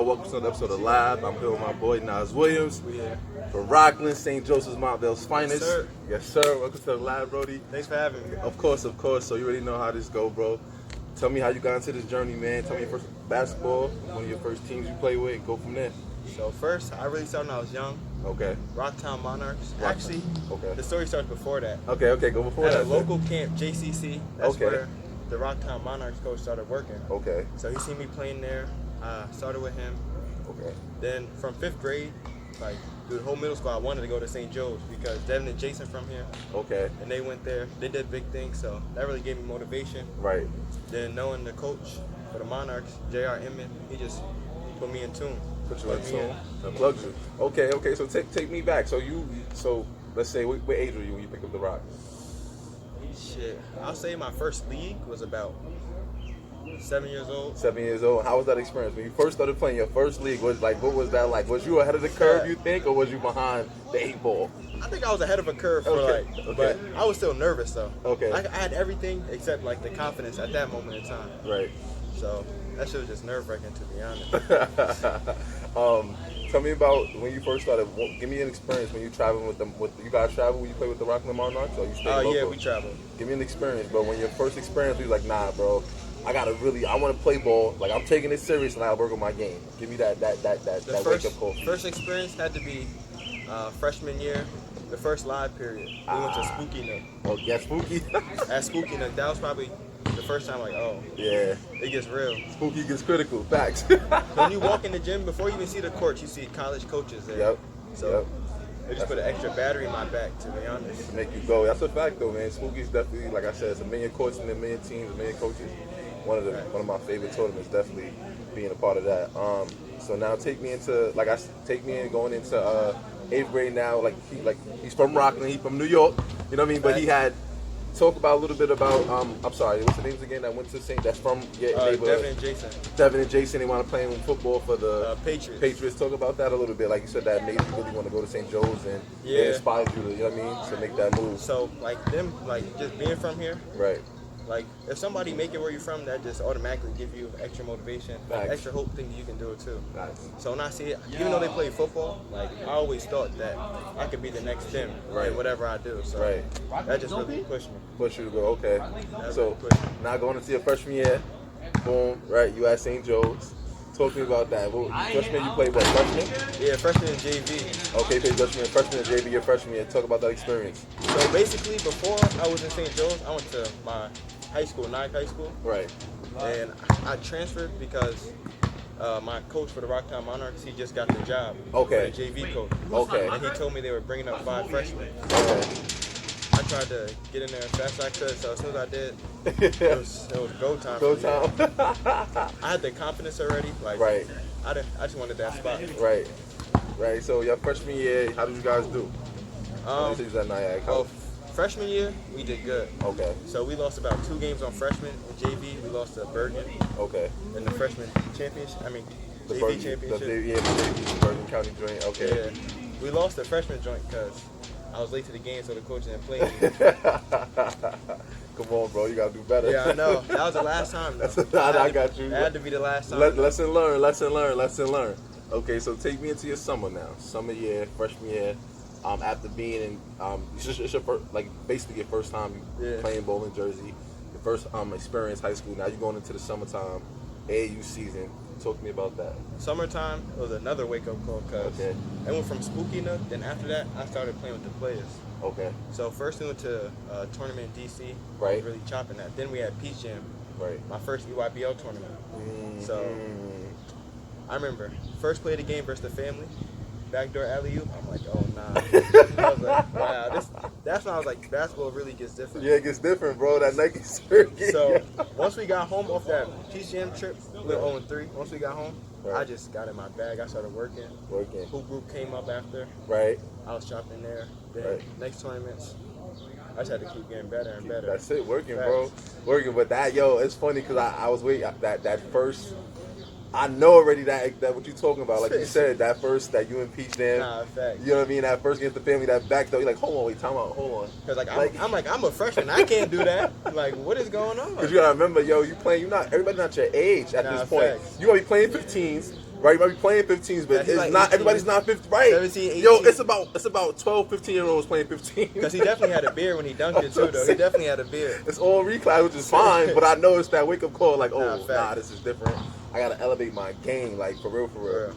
y'all. Welcome to another episode of Live. I'm here with my boy Nas Williams from Rockland, St. Joseph's, Montvale's finest. Sir. Yes, sir. Welcome to the Live, Brody. Thanks for having me. Of course. So you already know how this go, bro. Tell me how you got into this journey, man. Tell me your first basketball, one of your first teams you play with, and go from there. So first, I really started when I was young. Okay. Rocktown Monarchs. Rocktown. Actually, Okay. the story starts before that. Okay, go before At that. a local camp, JCC. That's Okay. where the Rocktown Monarchs coach started working. Okay. So he seen me playing there. I started with him. Okay. Then from 5th grade, like through the whole middle school, I wanted to go to St. Joe's because Devin and Jason from here, Okay. and they went there. They did big things, so that really gave me motivation. Right. Then knowing the coach for the Monarchs, J.R. Inman, he just put me in tune. Put you in tune. And plugged you. Okay. So take me back. So let's say what age were you when you picked up the rock? Shit, I'll say my first league was about 7 years old. 7 years old. How was that experience when you first started playing your first league? What was that like? Was you ahead of the curve, you think, or was you behind the 8 ball? I think I was ahead of a curve for Okay. but I was still nervous though. Okay. I had everything except like the confidence at that moment in time. Right. So that shit was just nerve wracking, to be honest. Tell me about when you first started. Give me an experience when you traveling with them. You guys travel when you play with the Rockland Monarchs, or you stay local? Yeah, we traveled. Give me an experience, bro. When your first experience, you was like, nah, bro. I want to play ball. Like, I'm taking it serious and I work on my game. Give me that wake up call. First experience had to be freshman year, the first live period. We went to Spooky Nook. Oh, yeah, Spooky. At Spooky Nook, that was probably the first time, like, oh, Yeah. it gets real. Spooky gets critical. Facts. When you walk in the gym, before you even see the courts, you see college coaches there. Yep. So it just put an extra battery in my back, to be honest. To make you go. That's a fact, though, man. Spooky's definitely, like I said, it's a million courts and a million teams, a million coaches. One of my favorite tournaments, definitely being a part of that. So now take me into going into 8th grade now. He's from Rockland, he's from New York. You know what I mean? But he had talk about a little bit about I'm sorry, what's the names again? That went to St. That's from your neighborhood. Devin and Jason. Devin and Jason. They want to play football for the Patriots. Talk about that a little bit. Like you said, that made you really want to go to St. Joe's and it inspired you to, you know what I mean, to make that move. So just being from here. Right. Like, if somebody make it where you're from, that just automatically give you extra motivation, extra hope, thinking you can do it too. Nice. So when I see it, even though they play football, like, I always thought that I could be the next them in whatever I do. So that just really pushed me. Push you to go, okay. That So really pushed me. now going into your freshman year, boom, right, you at St. Joe's. Talk to me about that. Freshman, you played what, freshman? Yeah, freshman and JV. Okay, played freshman and JV your freshman year. Talk about that experience. So basically, before I was in St. Joe's, I went to my high school, Nike High School. Right. And I transferred because my coach for the Rocktown Monarchs, he just got the job. Okay. The JV coach. Okay. And he told me they were bringing up 5 freshmen. Okay. I tried to get in there as fast as I could, so as soon as I did, it was go time. Go time. I had the confidence already. Like, Right. I just wanted that spot. Right. So your freshman year, how did you guys do? Freshman year, we did good. Okay. So we lost about 2 games on freshman. In JV, we lost to Bergen. Okay. In the freshman championship, The JV championship. The Bergen County joint. Okay. Yeah. We lost the freshman joint because I was late to the game, so the coach didn't play me. Come on, bro. You gotta do better. Yeah, I know. That was the last time, though. I got you. That had to be the last time. Lesson learned. Okay, so take me into your summer now. Summer year, freshman year. After being in, it's your first, basically your first time playing bowling Jersey, your first experience high school. Now you're going into the summertime, AAU season. Talk to me about that. Summertime was another wake-up call because I went from Spooky Nook, then after that, I started playing with the players. Okay. So first we went to a tournament in D.C. Right. Really chopping that. Then we had Peach Jam. Right. My first EYBL tournament. Mm-hmm. So I remember, first play of the game versus the family, backdoor alley-oop. I'm like, oh, nah. I was like, wow. That's when I was like, basketball really gets different. Yeah, it gets different, bro. That Nike circuit. So once we got home off that Peach Jam trip, we were 0-3. Once we got home, I just got in my bag. I started working. Hoop group came up after. Right. I was chopping there. Then next tournaments, I just had to keep getting better and better. That's it, working, bro. Working. But that, it's funny because I was waiting that first. I know already that what you talking about. Like you said, that you and Peach Jam. Nah, fact. You know what I mean? That first against the family, that back though. You're like, hold on, wait, time out, hold on. Because I'm a freshman. I can't do that. Like, what is going on? Because you gotta remember, you playing. Everybody's not your age at this point. Facts. You gonna be playing 15s. Right, you might be playing 15s, but Yeah, he's it's like not 18. everybody's not 50. Right, 17, 18. Yo, it's about 12, 15-year-olds playing 15. Because he definitely had a beard when he dunked it too, though. He definitely had a beard. It's all reclass, which is fine, but I know it's that wake up call, like, Nah, oh, fact. this is different. I gotta elevate my game, like for real. For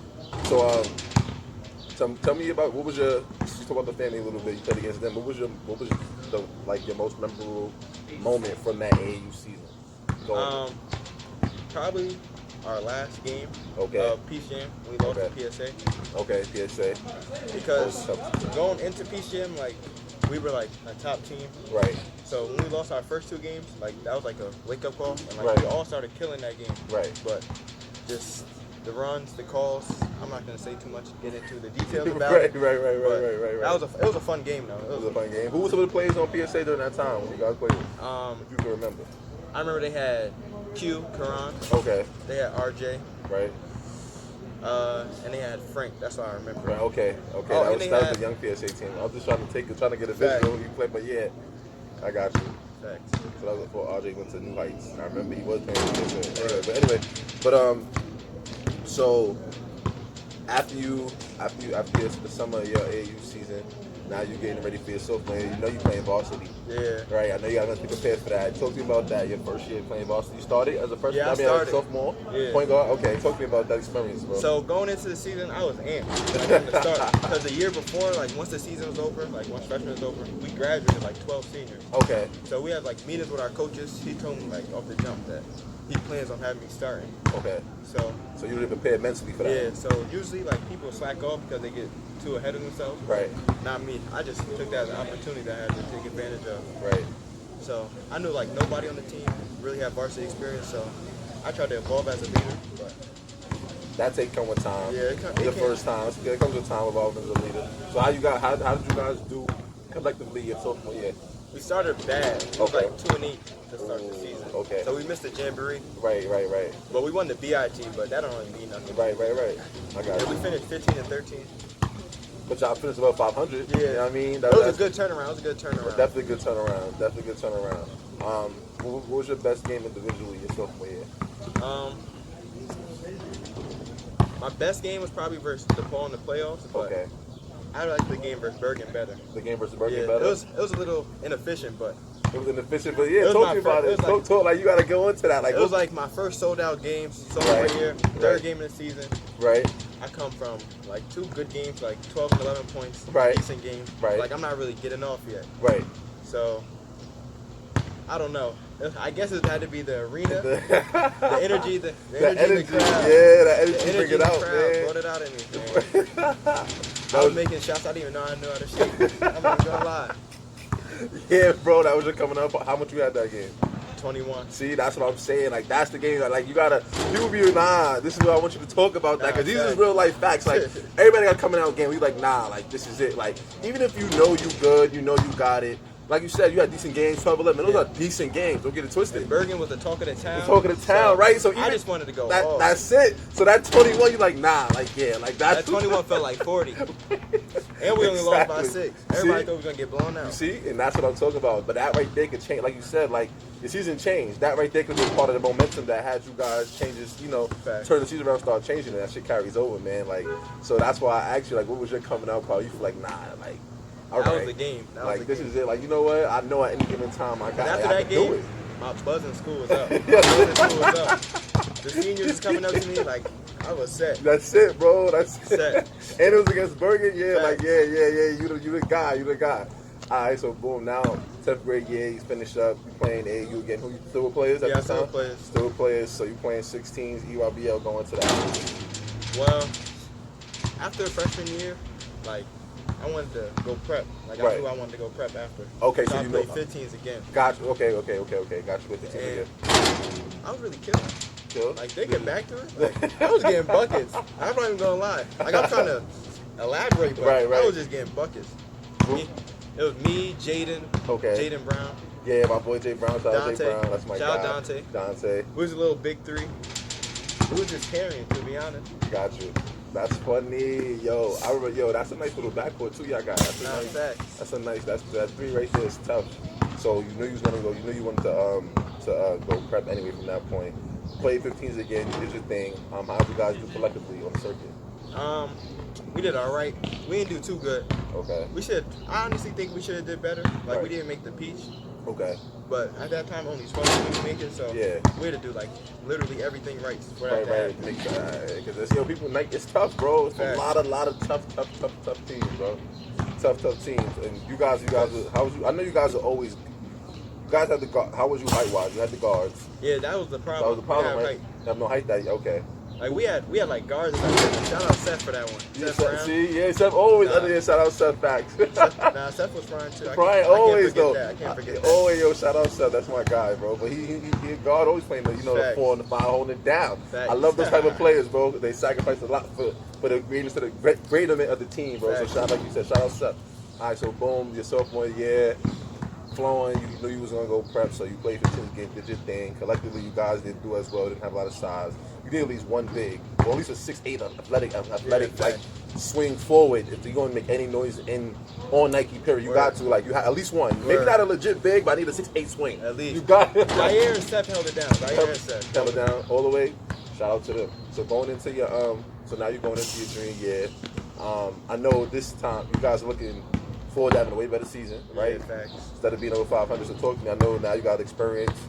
So, tell me about what was your. You talk about the family a little bit. You played against them. What was your your most memorable moment from that AAU season? Probably our last game Okay. of Peace Jam. We lost Okay. to PSA. Okay, PSA. Because going into Peace Jam, like, we were like a top team. Right. So when we lost our first 2 games, like, that was like a wake up call. And like Right. we all started killing that game. Right. But just the runs, the calls, I'm not gonna say too much, get into the details about Right. it. It was a fun game though. It was a fun game. Who were some of the players on PSA during that time when you guys played? If you can remember. I remember they had Q, Karan. Okay. They had RJ. Right. And they had Frank. That's all I remember. Right. Okay. Oh, that and was they had- the young PSA team. I was just trying to get a Fact. visual. You play, but yeah, I got you. Facts. So that was before RJ went to New Heights. I remember he was playing with PSA. So after the summer of your AAU season, now you're getting ready for your sophomore year. You know you're playing varsity. Yeah. Right, I know you got to be prepared for that. Talk to me about that. Your first year playing varsity. You started as a freshman. Yeah, I as a started. sophomore. Yeah. Point guard. Okay, talk to me about that experience, bro. So going into the season, I was amped from the start because the year before, like once the season was over, like once freshman was over, we graduated like 12 seniors. Okay. So we had like meetings with our coaches. He told me like off the jump that he plans on having me starting. Okay. So So you were prepared mentally for that. yeah. So usually like people slack off because they get too ahead of themselves. Right. Not me. I just took that as an opportunity that I had to take advantage of. Right. So I knew like nobody on the team really had varsity experience. So I tried to evolve as a leader, but That take come with time. Yeah, it the first time. It comes with time evolving as a leader. So how did you guys do collectively your sophomore year? we started bad. It was Okay. like 2-8 to start the season. Okay. So we missed the jamboree, Right. but we won the BIT, but that don't really mean nothing. Right. I got Yeah, we you. finished 15-13. But y'all finished above 500. Yeah. You know what I mean? It was a good turnaround. It was a good turnaround. Definitely good turnaround. What was your best game individually your sophomore year? My best game was probably versus DePaul in the playoffs, but Okay. I like the game versus Bergen better. The game versus Berkeley Yeah, better? it was a little inefficient, but It was inefficient, but yeah, It was talk my to me about first- it. it was Talk, like you gotta go into that. Like it was like my first sold out game sophomore Right, year, right. third game of the season. right, I come from like 2 good games, like 12 and 11 points, Right. decent games. Right. Like I'm not really getting off yet. right. So I don't know. I guess it had to be the arena, the the energy, the energy, energy in the crowd. yeah, the energy, The energy bring in it the out, crowd man. brought it out in me, man. I was making shots I didn't even know I knew how to shoot. I'm not gonna lie. Yeah, bro, that was just coming up. How much you had that game? 21. See, that's what I'm saying. Like, that's the game. Like, you gotta, people be this is what I want you to talk about that. Because these is facts. real life facts. Like, everybody got coming out game. We like, like, this is it. Like, even if you know you good, you know you got it. Like you said, you had decent games, 12-11. Those are decent games. Don't get it twisted. And Bergen was the talk of the town. The talk of the town, right? So I just wanted to go that, off. that's it. So that 21, you like, like, yeah, like That 21 felt like 40. And we only lost by 6. Everybody thought we were going to get blown out. You see? And that's what I'm talking about. But that right there could change. Like you said, like, the season changed. That right there could be part of the momentum that had you guys changes, Fact. turn the season around, start changing, and that shit carries over, man. Like, so that's why I asked you, like, what was your coming out party? You feel like, like, all That right. was the game. That Like, was the this game. is it. Like, you know what? I know at any given time I got And after I that can do game, it. my buzz in school was up. My buzz in school was up. The seniors was coming up to me like, I was set. That's it, bro. That's it. Set. And it was against Bergen. Yeah, Fact. like, yeah. You the guy. All right, so boom, now 10th grade year, you finish up, you playing AAU again. Who you still with players at Yeah, the still time? with players. Still with players, so you playing 16s, EYBL going to that. Well, after freshman year, like, I wanted to go prep. Like, I Right. knew I wanted to go prep after. Okay, so so I you played know- 15s again. Got you. Okay. Got you with the team And again. I was really killing. Chill. Like, they get back to it. Like, I was getting buckets. I'm not even gonna lie. Like, I'm trying to elaborate, but Right. I was just getting buckets. It was me, Jaden, Okay. Jaden Brown. Yeah, my boy Jay Brown. Shout out Jay Dante. Brown. That's my Shout guy. out Dante. Dante. Who was a little big 3. Who was just carrying, to be honest. Got you. That's funny. Yo, I remember, that's a nice little backcourt too y'all got. That's a Nah, nice. facts. That's a nice. That 3 right there is tough. So you knew you was gonna go. You knew you wanted to go prep anyway from that point. play 15s again. You did your thing. How did you guys do collectively on the circuit? We did all right. We didn't do too good. Okay. I honestly think we should have did better. Like, we didn't make the Peach. Okay. But at that time, only 12 people make it, so yeah, we had to do like literally everything right for that. Right. Because people, like, it's tough, bro. It's a lot of tough teams, bro. Tough teams. And you guys, how was you? I know you guys are always. You guys had the guard. How was you height wise? You had the guards. Yeah, that was the problem. That was the problem, right? You have no height that. Okay. Like we had like guards. Shout out Seth for that one. Seth always shout out Seth facts. Seth was frying too. Brian always though. I can't forget that. Always shout out Seth. That's my guy, bro. But he a guard, always playing the 4 and the 5, holding it down. Facts. I love those type of players, bro. They sacrifice a lot for the greatness of the greatness of the team, bro. Facts. So like you said, shout out Seth. All right, so boom, your sophomore year. Flowing, you knew you was gonna go prep, so you played 15 games, did your thing. Collectively, you guys didn't do as well, didn't have a lot of size. You did at least one big, or at least a 6'8" athletic, like swing forward. If you're gonna make any noise on Nike, period, you got to you had at least one. Maybe not a legit big, but I need a 6'8" swing. At least you got it. Zaire and Seth held it down. Held it down all the way. Shout out to them. So going into your so now you're going into your junior year. I know this time you guys are looking forward to having a way better season, right? Yeah, facts. Instead of being over 500, so talk to me. I know now you got experience.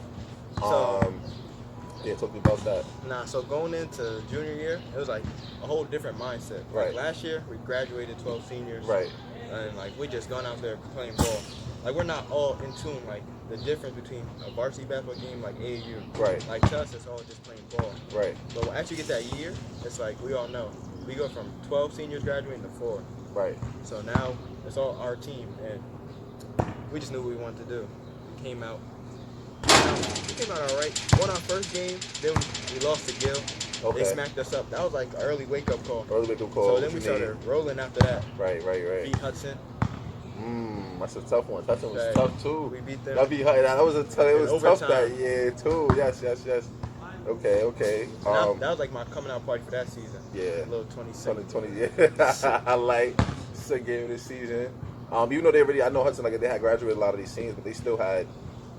Talk to me about that. So going into junior year, it was like a whole different mindset. Right. Like last year, we graduated 12 seniors. Right. And like we just gone out there playing ball. Like we're not all in tune. Like the difference between a varsity basketball game like AAU. Right. Like to us, it's all just playing ball. Right. But once you get that year, it's like we all know. We go from 12 seniors graduating to 4. Right. So now it's all our team, and we just knew what we wanted to do. We came out. We came out all right. Won our first game, then we lost to Gill. Okay. They smacked us up. That was like an early wake-up call. So then we started rolling after that. Right. Beat Hudson. That's a tough one. Hudson was tough too. We beat them. That was it was tough that year too. Yes. Okay. That was like my coming out party for that season. Yeah. A little 2020. Yeah. I like second game of this season. Even though I know Hudson, like they had graduated a lot of these teams, but they still had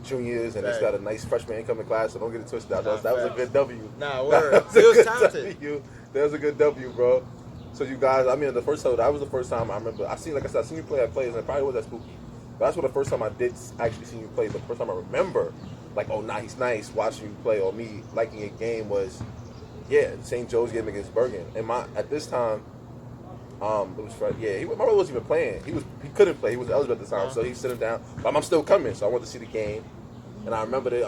juniors and they still had a nice freshman incoming class. So don't get it twisted. That was a good W. Word. It was talented. That was a good W, bro. So you guys, that was the first time I remember. I seen you play at plays, and it probably was at Spooky. But that's the first time I did actually see you play. The first time I remember, like, oh, he's nice watching you play, or me liking your game was, St. Joe's game against Bergen. And at this time, it was my brother wasn't even playing. He couldn't play. He was eligible at the time, so he sitting down. But I'm still coming, so I wanted to see the game. And I remember that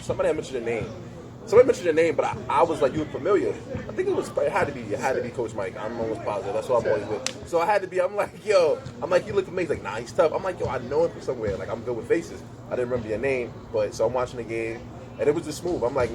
somebody had mentioned your name. But I was like, you were familiar. I think it had to be Coach Mike. I'm almost positive. That's what I'm always with. So I had to be. I'm like, you look amazing. Like, he's tough. I'm like, I know him from somewhere. Like, I'm good with faces. I didn't remember your name, but so I'm watching the game, and it was just smooth. I'm like,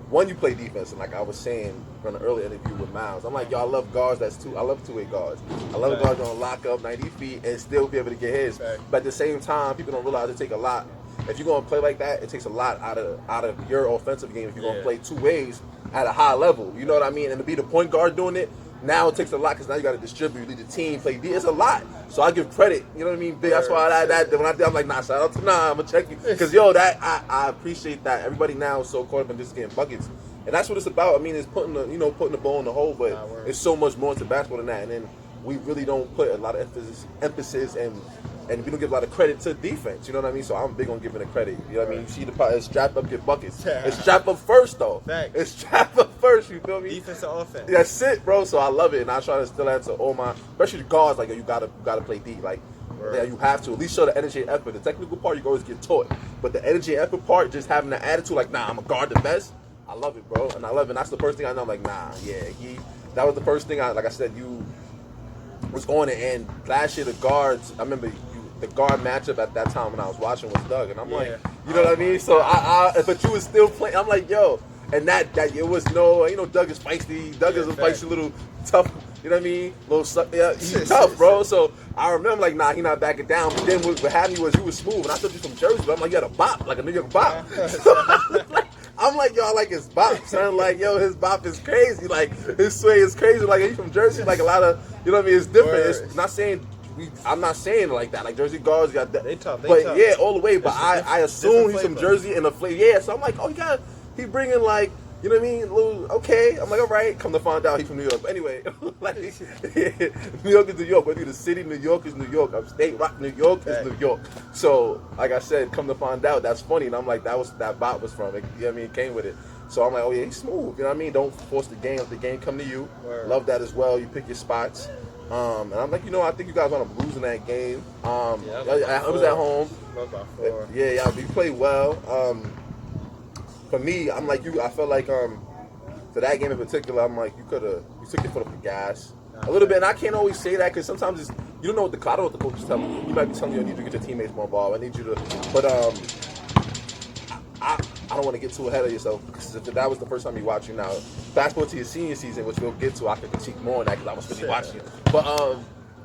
one, you play defense, and like I was saying from the earlier interview with Miles, I'm like, I love guards. I love two-way guards. I love guards gonna lock up 90 feet and still be able to get hits. But at the same time, people don't realize it take a lot. If you're gonna play like that, it takes a lot out of your offensive game. If you're gonna play two ways at a high level, you know what I mean. And to be the point guard doing it, now it takes a lot because now you got to distribute, lead the team, play D. It's a lot. So I give credit. You know what I mean? Big. That's why when I did, I'm like, shout out to I'm gonna check you because I appreciate that. Everybody now is so caught up in just getting buckets, and that's what it's about. I mean, it's putting the ball in the hole, but it's so much more to basketball than that. And then we really don't put a lot of emphasis and we don't give a lot of credit to defense. You know what I mean? So I'm big on giving the credit. You know what I mean? You see it's strap up, get buckets. It's strap up first, though. It's strap up first. You feel me? Defense to offense. That's it, bro. So I love it, and I try to still answer all my, especially the guards. Like, you gotta play D. Like, you have to at least show the energy and effort. The technical part you can always get taught, but the energy and effort part, just having the attitude, like, I'm a guard the best. I love it, bro, and I love it. And that's the first thing I know. I'm like, that was the first thing like I said, you was on it. And last year the guards, I remember the guard matchup at that time when I was watching was Doug, and I'm like, you know what I mean? So but you was still playing. I'm like, and that it was Doug is feisty. Doug is a feisty little tough. You know what I mean? He's tough, bro. So I remember like, he not backing down. But then what happened was you was smooth, and I thought you from Jersey, but I'm like, you had a bop, like a New York bop. I'm like, I like his bop, son. Like, his bop is crazy. Like, his sway is crazy. Like, he's from Jersey. Like, a lot of, you know what I mean? It's different. It's not saying. I'm not saying it like that. Like, Jersey guards got that. They tough. But all the way. But I assume he's from Jersey and the flavor. Yeah, so I'm like, he got he bringing like, you know what I mean? Little, okay, I'm like, all right. Come to find out, he's from New York. But anyway, like, New York is New York. Whether you're the city, New York is New York. Upstate Rock, New York is New York. So, like I said, come to find out, that's funny. And I'm like, that bot was from it. You know what I mean? It came with it. So I'm like, oh yeah, he's smooth. You know what I mean? Don't force the game. Let the game come to you. Word. Love that as well. You pick your spots. And I'm like, I think you guys wound up losing that game. I was at home. About 4. Yeah, you played well. For me, I'm like you. I felt like for that game in particular, I'm like you took your foot off the gas a little bit. And I can't always say that because sometimes you don't know what I don't know what the coach is telling you. He might be telling you, I need you to get your teammates more involved. I need you to, but I don't want to get too ahead of yourself because if that was the first time you watching now, fast forward to your senior season, which we'll get to, I could critique more on that because I was really watching. But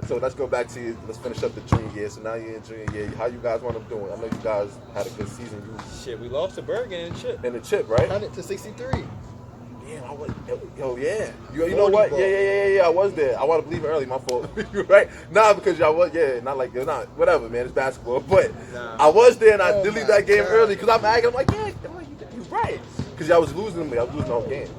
so let's go back to let's finish up the junior year. So now you're in junior year. How you guys want to doing? I know you guys had a good season. We lost to Bergen in chip. In the chip, right? 100-63. Damn, I was. Yo, yeah. You know what? Yeah. I was there. I want to believe it early. My fault. Right? Nah, because y'all was. Yeah, not like not whatever, man. It's basketball. But I was there and I did leave that game early because I'm acting. I'm like, yeah, you're right. Because y'all was losing me. I was losing the whole game.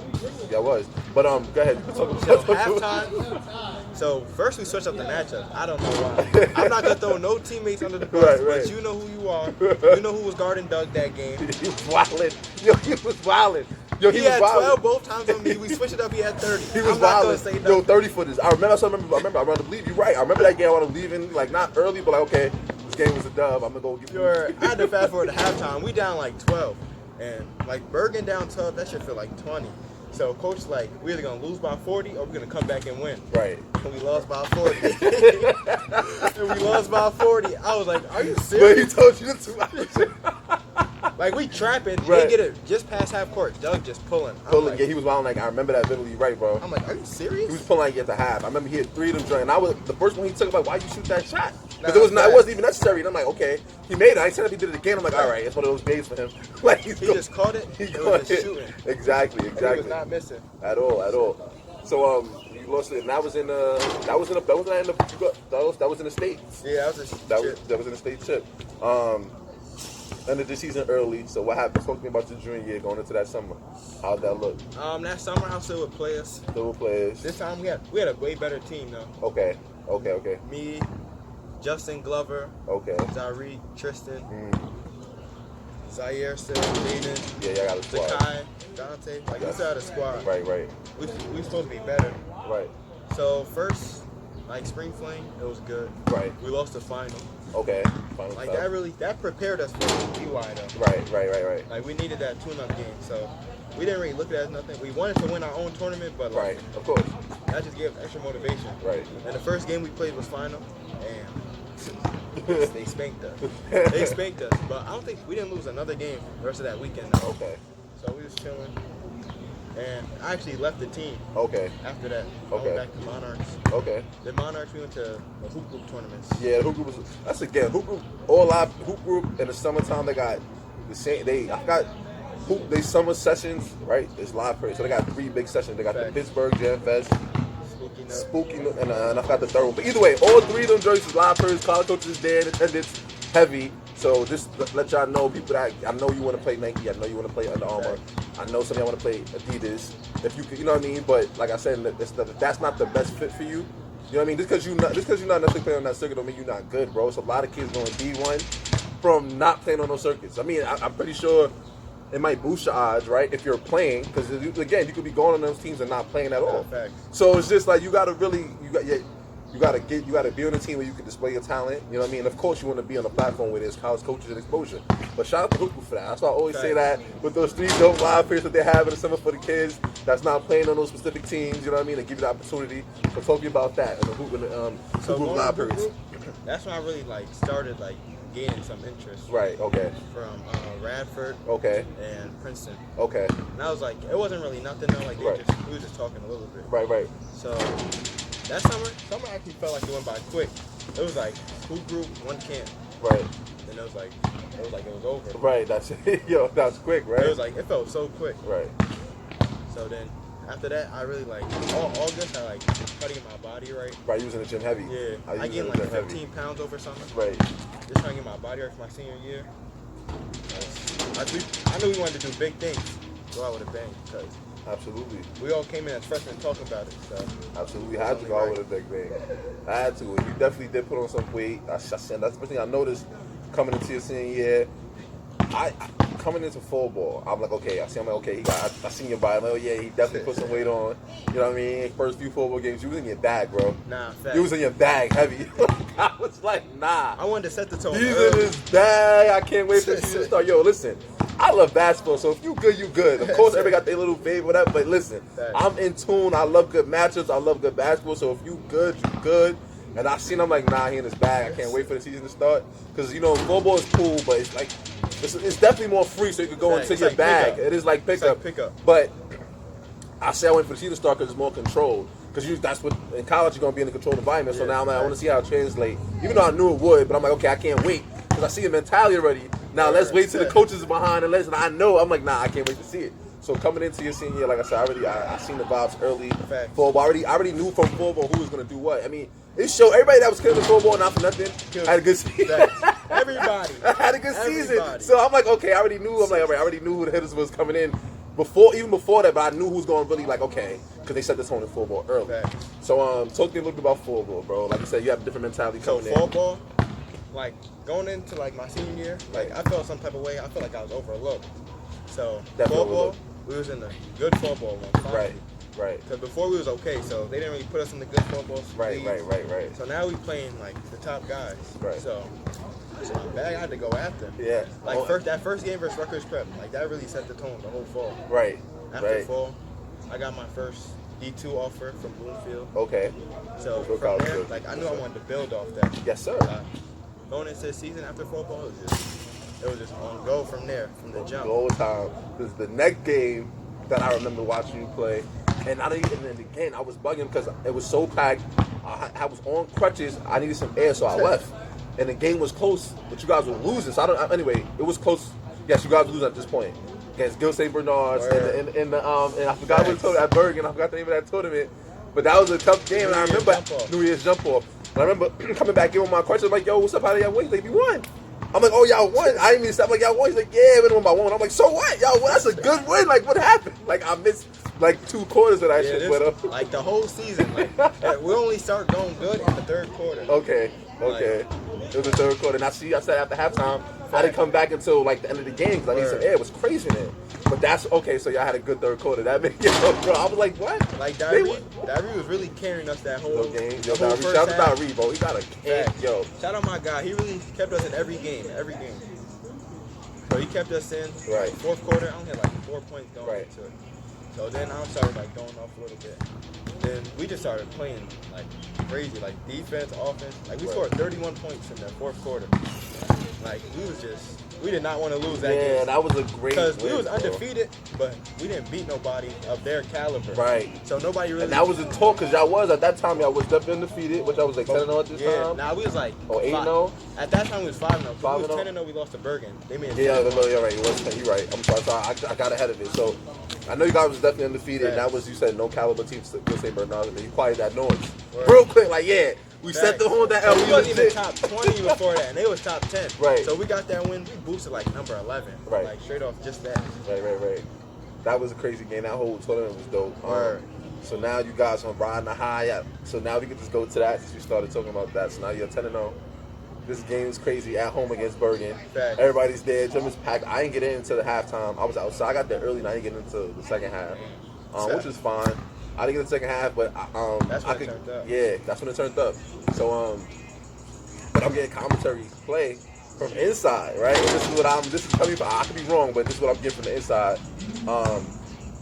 Yeah, I was. But go ahead. So halftime. So first we switched up the matchup. I don't know why. I'm not gonna throw no teammates under the bus, right. but you know who you are. You know who was guarding Doug that game. He was wildin'. Yo, he was wildin'. Yo, he had 12 both times on me. We switched it up. He had 30. He was wildin'. Yo, 30 footers. I remember. I wanted to believe you right. I remember that game. I wanted to leave in like not early, but like okay, this game was a dub. I'm gonna go get. I had to fast forward to halftime. We down like 12, and like Bergen down 12. That should feel like 20. So coach like, we're either gonna lose by 40 or we're gonna come back and win. Right. And we lost by 40. I was like, are you serious? But he told you the 2 hours. Like we trapping, right. They get it just past half court. Doug just pulling. Yeah, he was wilding like I remember that vividly, right, bro? I'm like, are you serious? He was pulling like at the half. I remember he had 3 of them joined. And I was the first one he took. I'm like, why you shoot that shot? Because it wasn't even necessary. And I'm like, okay, he made it. I ain't saying if he did it again. I'm like, all right, it's one of those days for him. Like he just caught it. He was just shooting. Exactly. And he was not missing at all. So you lost it, and that was in the States. Yeah, that was in the state chip. Ended the season early. So what happened? Talk to me about your junior year going into that summer. How'd that look? That summer I was still with players. This time we had a way better team though. Okay. Me, Justin Glover. Okay. Xiii, Tristan. Zaire still, Jaden. Yeah, I got a squad. Zakai, Dante. Like we still had a squad. Right. We supposed to be better. Right. So first, like spring fling, it was good. Right. We lost the final. Okay. Final like stuff. that prepared us for EY though. Right. Like we needed that tune-up game, so we didn't really look at it as nothing. We wanted to win our own tournament, but like, right, of course, that just gave us extra motivation. Right. And the first game we played was final, and they spanked us. But I don't think we didn't lose another game the rest of that weekend. Though. Okay. So we was chilling, and I actually left the team. Okay. After that, I went back to Monarchs. Okay. The Monarchs, we went to the hoop group tournaments. Yeah, the hoop group hoop group. All live hoop group in the summertime. They got the same. They summer sessions, right? It's live period. So they got 3 big sessions. They got the Pittsburgh Jam Fest, Spooky, and I forgot the third one. But either way, all 3 of them jerseys is live periods. College coaches is there. Attendance heavy. So just let y'all know, people that I know you want to play Nike. I know you want to play Under Armour. I know some of y'all want to play Adidas. If you could, you know what I mean. But like I said, that's not the best fit for you. You know what I mean? Just because you're not necessarily playing on that circuit don't mean you're not good, bro. So a lot of kids going to D1 from not playing on those circuits. I mean, I'm pretty sure it might boost your odds, right? If you're playing, because again, you could be going on those teams and not playing at all. So it's just like you got to be on a team where you can display your talent. You know what I mean? Of course, you want to be on a platform where there's college coaches and exposure. But shout out to Hoopoo for that. That's why I always say that with those 3 dope live periods that they have in the summer for the kids that's not playing on those specific teams. You know what I mean? And give you the opportunity. So talk to you about that and the Hoopoo live periods. That's when I really started gaining some interest. Right. Okay. From Radford. Okay. And Princeton. Okay. And I was like, it wasn't really nothing though. Like we were just talking a little bit. Right. So that summer actually felt like it went by quick. It was like hoop group, 1 camp. Right. And it was over. Right. That's that's quick, right? It felt so quick. Right. So then after that, I really all August I cutting my body right. Right, you was in the gym heavy. Yeah. I gained 15 pounds over summer. Right. Just trying to get my body right for my senior year. I knew we wanted to do big things. go out with a bang because Absolutely. we all came in as freshmen talking about it. So Absolutely had to go out with a big bang. I had to. And you definitely did put on some weight. That's the first thing I noticed coming into your senior year. I coming into fall ball, I'm like, okay, I'm like, okay, I seen your body. I'm like, oh yeah, he definitely put some weight on. You know what I mean? First few fall ball games, you was in your bag, bro. Nah, fact. You was in your bag heavy. I was like, nah. I wanted to set the tone. He's in his bag. I can't wait for the season to start. Yo, listen, I love basketball, so if you good, you good. Of course, everybody got their little favorite, whatever. But listen, I'm in tune. I love good matchups. I love good basketball. So if you good, you good. And I seen him like, nah, he in his bag. I can't wait for the season to start. Because, you know, fall ball is cool, but it's like, it's definitely more free so you can go into your bag. It is like pickup. But I say I went for the season to start because it's more controlled. Because that's what, in college, you're going to be in a controlled environment. So now I'm like, I want to see how it translates. Even though I knew it would, but I'm like, okay, I can't wait. Because I see the mentality already. Now let's wait till the coaches are behind and I know. I'm like, nah, I can't wait to see it. So coming into your senior year, like I said, I seen the vibes early. Fall ball. I already knew from fall ball who was going to do what. I mean, it showed everybody that was killing the fall ball, not for nothing, had a good season. Everybody. Had a good season. So I'm like, okay, I already knew. I'm like, all right, I already knew who the hitters was coming in even before that, but I knew who was going to really, like, okay, because they set the tone in fall ball early. So talk to me a little bit about fall ball, bro. Like you said, you have a different mentality coming in. So fall ball, like, going into, like, my senior year, like, I felt some type of way. I felt like I was overlooked. So fall ball, we was in the good fall ball one. Right. Because before we was okay, so they didn't really put us in the good fall ball. Right. So now we playing like the top guys. Right. So it's my bag. I had to go after. Yeah. Like that first game versus Rutgers Prep, like that really set the tone the whole fall. Right. After fall, I got my first D2 offer from Bloomfield. Okay. So from there, like I knew I wanted to build off that. Yes, sir. Going into the season after fall ball, it was just on go from there, from the jump. Go time. This is the next game that I remember watching you play. And again, I was bugging because it was so packed. I was on crutches. I needed some air, so I left. And the game was close, but you guys were losing. So anyway, it was close. Yes, you guys were losing at this point against Gil St. Bernard's and I forgot what it told at Bergen. I forgot the name of that tournament. But that was a tough game. And I remember New Year's jump off. And I remember coming back in with my crutches. I'm like, yo, what's up? How do y'all win? Like, we won. I'm like, oh, y'all won. I didn't even stop. Like, y'all won. He's like, yeah, we won by one. I'm like, so what? Y'all won. That's a good win. Like, what happened? Like, I missed like 2 quarters of that shit. Like the whole season. Like, we only start going good in the third quarter. Okay. It was the third quarter. And I said after halftime, I didn't come back until like the end of the game because I needed some air. It was crazy in there. But that's okay. So y'all had a good third quarter. That made bro. I was like, what? Like Diary was really carrying us that whole game. Shout out to Diary, bro. He got a can. Yo. Shout out my guy. He really kept us in every game. So he kept us in. Right. Fourth quarter, I only had like 4 points going into it. So then I started like going off a little bit. Then we just started playing like crazy, like defense, offense. Like we scored 31 points in the fourth quarter. Like we did not want to lose that game. Yeah, that was a great because we was undefeated, but we didn't beat nobody of their caliber. Right. So nobody really. And that was a talk because y'all was at that time y'all was definitely undefeated, which I was like 10-0 at this time. Nah, we was like 8-0. At that time we was 5-0. 5-0. We was 10-0. We lost to Bergen. They made you're right. You're right. I'm sorry. I got ahead of it. So I know you guys was definitely undefeated. And that was, you said, no caliber team to St. Bernard. And you quiet that noise real quick. Like, yeah. We set the whole that L. We wasn't even top 20 before that, and they was top 10. Right. So we got that win. We boosted like number 11. Right. Like straight off just that. Right. That was a crazy game. That whole tournament was dope. So now you guys are riding the high. So now we can just go to that since we started talking about that. So now you're 10-0. This game is crazy at home against Bergen. Fact. Everybody's there. Gym is packed. I didn't get in until the halftime. I was outside. I got there early, and I didn't get into the second half, which is fine. I didn't get the second half, but that's when it turned up. Yeah, that's when it turned up. So but I'm getting commentary play from inside, right? And this is coming from, I could be wrong, but this is what I'm getting from the inside.